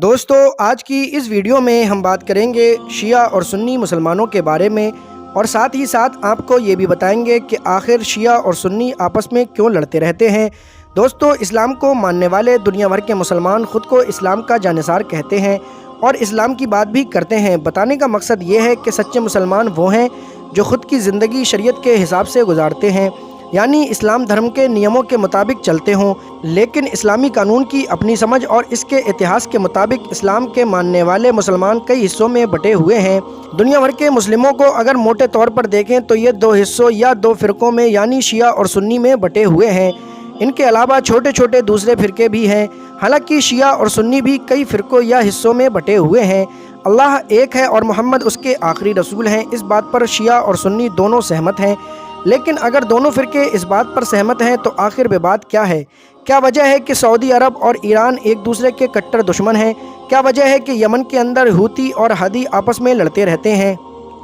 دوستو آج کی اس ویڈیو میں ہم بات کریں گے شیعہ اور سنی مسلمانوں کے بارے میں، اور ساتھ ہی ساتھ آپ کو یہ بھی بتائیں گے کہ آخر شیعہ اور سنی آپس میں کیوں لڑتے رہتے ہیں۔ دوستو اسلام کو ماننے والے دنیا بھر کے مسلمان خود کو اسلام کا جانثار کہتے ہیں اور اسلام کی بات بھی کرتے ہیں۔ بتانے کا مقصد یہ ہے کہ سچے مسلمان وہ ہیں جو خود کی زندگی شریعت کے حساب سے گزارتے ہیں، یعنی اسلام دھرم کے نیموں کے مطابق چلتے ہوں، لیکن اسلامی قانون کی اپنی سمجھ اور اس کے اتہاس کے مطابق اسلام کے ماننے والے مسلمان کئی حصوں میں بٹے ہوئے ہیں۔ دنیا بھر کے مسلموں کو اگر موٹے طور پر دیکھیں تو یہ دو حصوں یا دو فرقوں میں یعنی شیعہ اور سنی میں بٹے ہوئے ہیں۔ ان کے علاوہ چھوٹے چھوٹے دوسرے فرقے بھی ہیں، حالانکہ شیعہ اور سنی بھی کئی فرقوں یا حصوں میں بٹے ہوئے ہیں۔ اللہ ایک ہے اور محمد اس کے آخری رسول ہیں، اس بات پر شیعہ اور سنی دونوں سہمت ہیں۔ لیکن اگر دونوں فرقے اس بات پر سہمت ہیں تو آخر وواد کیا ہے؟ کیا وجہ ہے کہ سعودی عرب اور ایران ایک دوسرے کے کٹر دشمن ہیں؟ کیا وجہ ہے کہ یمن کے اندر ہوتی اور ہادی آپس میں لڑتے رہتے ہیں؟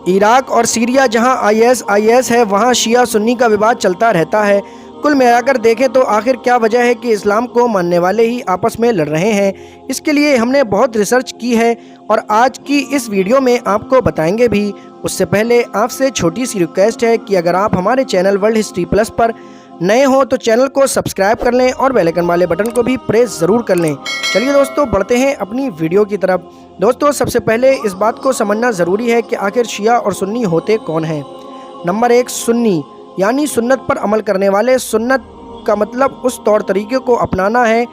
عراق اور سیریا جہاں IS ہے وہاں شیعہ سنی کا وواد چلتا رہتا ہے۔ کل ملا کر دیکھیں تو آخر کیا وجہ ہے کہ اسلام کو ماننے والے ہی آپس میں لڑ رہے ہیں؟ اس کے لیے ہم نے بہت ریسرچ کی ہے اور آج کی اس ویڈیو میں آپ کو بتائیں گے بھی۔ اس سے پہلے آپ سے چھوٹی سی ریکویسٹ ہے کہ اگر آپ ہمارے چینل ورلڈ ہسٹری پلس پر نئے ہوں تو چینل کو سبسکرائب کر لیں اور بیل آئیکن والے بٹن کو بھی پریس ضرور کر لیں۔ چلیے دوستو بڑھتے ہیں اپنی ویڈیو کی طرف۔ دوستو سب سے پہلے اس بات کو سمجھنا ضروری ہے کہ آخر شیعہ اور سنی ہوتے کون ہیں۔ نمبر 1 سنی، یعنی سنت پر عمل کرنے والے۔ سنت کا مطلب اس طور طریقے کو اپنانا ہے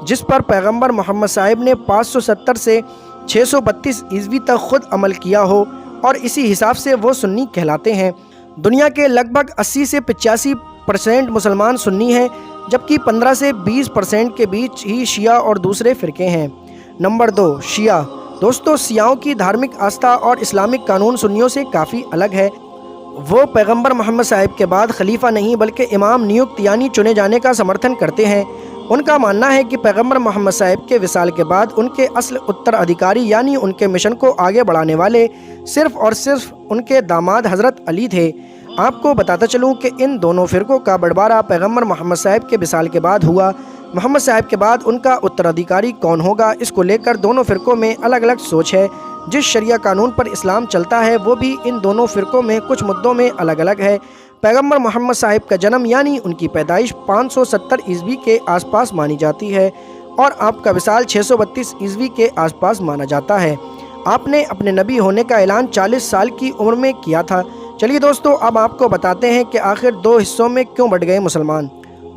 جس پر پیغمبر محمد صاحب نے 570 سے 632 عیسوی تک خود عمل کیا ہو، اور اسی حساب سے وہ سنی کہلاتے ہیں۔ دنیا کے لگ بھگ 80 سے 85% مسلمان سنی ہیں، جبکہ 15 سے 20% کے بیچ ہی شیعہ اور دوسرے فرقے ہیں۔ نمبر 2 شیعہ۔ دوستو سیاحوں کی دھارمک آستھا اور اسلامک قانون سنیوں سے کافی الگ ہے۔ وہ پیغمبر محمد صاحب کے بعد خلیفہ نہیں بلکہ امام نیوکت یعنی چنے جانے کا سمرتھن کرتے ہیں۔ ان کا ماننا ہے کہ پیغمبر محمد صاحب کے وصال کے بعد ان کے اصل اترادھیکاری یعنی ان کے مشن کو آگے بڑھانے والے صرف اور صرف ان کے داماد حضرت علی تھے۔ آپ کو بتاتا چلوں کہ ان دونوں فرقوں کا بڑھوارہ پیغمبر محمد صاحب کے وصال کے بعد ہوا۔ محمد صاحب کے بعد ان کا اترادھیکاری کون ہوگا، اس کو لے کر دونوں فرقوں میں الگ الگ سوچ ہے۔ جس شریعہ قانون پر اسلام چلتا ہے وہ بھی ان دونوں فرقوں میں کچھ مدوں میں الگ الگ ہے۔ پیغمبر محمد صاحب کا جنم یعنی ان کی پیدائش 570 عیسوی کے آس پاس مانی جاتی ہے، اور آپ کا وصال 632 عیسوی کے آس پاس مانا جاتا ہے۔ آپ نے اپنے نبی ہونے کا اعلان 40 سال کی عمر میں کیا تھا۔ چلیے دوستو اب آپ کو بتاتے ہیں کہ آخر دو حصوں میں کیوں بٹ گئے مسلمان۔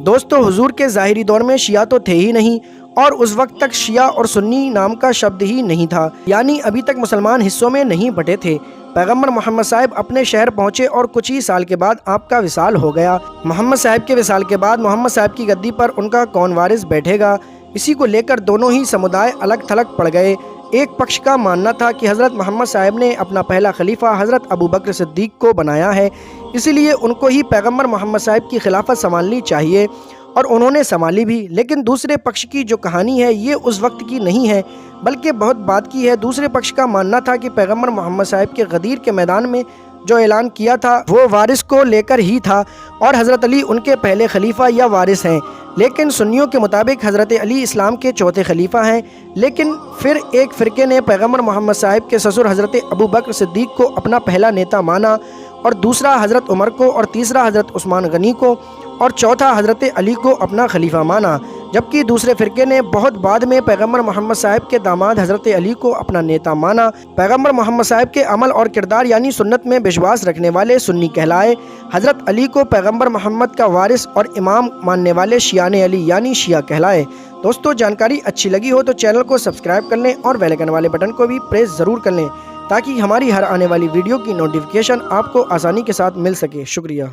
دوستو حضور کے ظاہری دور میں شیعہ تو تھے ہی نہیں، اور اس وقت تک شیعہ اور سنی نام کا شبد ہی نہیں تھا، یعنی ابھی تک مسلمان حصوں میں نہیں بٹے تھے۔ پیغمبر محمد صاحب اپنے شہر پہنچے اور کچھ ہی سال کے بعد آپ کا وصال ہو گیا۔ محمد صاحب کے وصال کے بعد محمد صاحب کی گدی پر ان کا کون وارث بیٹھے گا، اسی کو لے کر دونوں ہی سمودائے الگ تھلگ پڑ گئے۔ ایک پکش کا ماننا تھا کہ حضرت محمد صاحب نے اپنا پہلا خلیفہ حضرت ابو بکر صدیق کو بنایا ہے، اسی لیے ان کو ہی پیغمبر محمد صاحب کی خلافت سنبھالنی چاہیے، اور انہوں نے سنبھالی بھی۔ لیکن دوسرے پکش کی جو کہانی ہے یہ اس وقت کی نہیں ہے بلکہ بہت بعد کی ہے۔ دوسرے پکش کا ماننا تھا کہ پیغمبر محمد صاحب کے غدیر کے میدان میں جو اعلان کیا تھا وہ وارث کو لے کر ہی تھا، اور حضرت علی ان کے پہلے خلیفہ یا وارث ہیں۔ لیکن سنیوں کے مطابق حضرت علی اسلام کے چوتھے خلیفہ ہیں۔ لیکن پھر ایک فرقے نے پیغمبر محمد صاحب کے سسر حضرت ابو بکر صدیق کو اپنا پہلا نیتا مانا، اور دوسرا حضرت عمر کو، اور تیسرا حضرت عثمان غنی کو، اور چوتھا حضرت علی کو اپنا خلیفہ مانا، جبکہ دوسرے فرقے نے بہت بعد میں پیغمبر محمد صاحب کے داماد حضرت علی کو اپنا نیتا مانا۔ پیغمبر محمد صاحب کے عمل اور کردار یعنی سنت میں وشواس رکھنے والے سنی کہلائے۔ حضرت علی کو پیغمبر محمد کا وارث اور امام ماننے والے شیعان علی یعنی شیعہ کہلائے۔ دوستو جانکاری اچھی لگی ہو تو چینل کو سبسکرائب کر لیں اور بیل آئیکن والے بٹن کو بھی پریس ضرور کر لیں، تاکہ ہماری ہر آنے والی ویڈیو کی نوٹیفیکیشن آپ کو آسانی کے ساتھ مل سکے۔ شکریہ۔